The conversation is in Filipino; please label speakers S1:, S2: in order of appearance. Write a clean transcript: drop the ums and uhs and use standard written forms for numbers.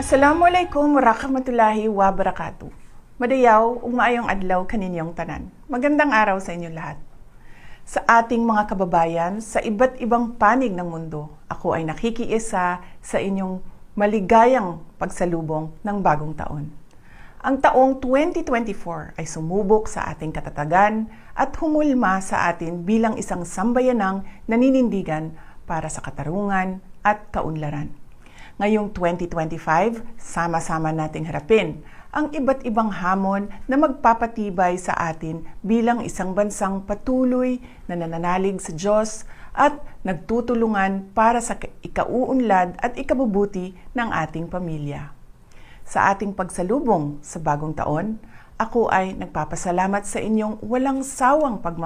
S1: Assalamualaikum warahmatullahi wabarakatuh. Madayaw ug maayong adlaw kaninyong tanan. Magandang araw sa inyong lahat. Sa ating mga kababayan sa iba't ibang panig ng mundo, ako ay nakikiisa sa inyong maligayang pagsalubong ng bagong taon. Ang taong 2024 ay sumubok sa ating katatagan at humulma sa atin bilang isang sambayanang naninindigan para sa katarungan at kaunlaran. Ngayong 2025, sama-sama nating harapin ang iba't ibang hamon na magpapatibay sa atin bilang isang bansang patuloy na nananalig sa Diyos at nagtutulungan para sa ikauunlad at ikabubuti ng ating pamilya. Sa ating pagsalubong sa bagong taon, ako ay nagpapasalamat sa inyong walang sawang pagmamahal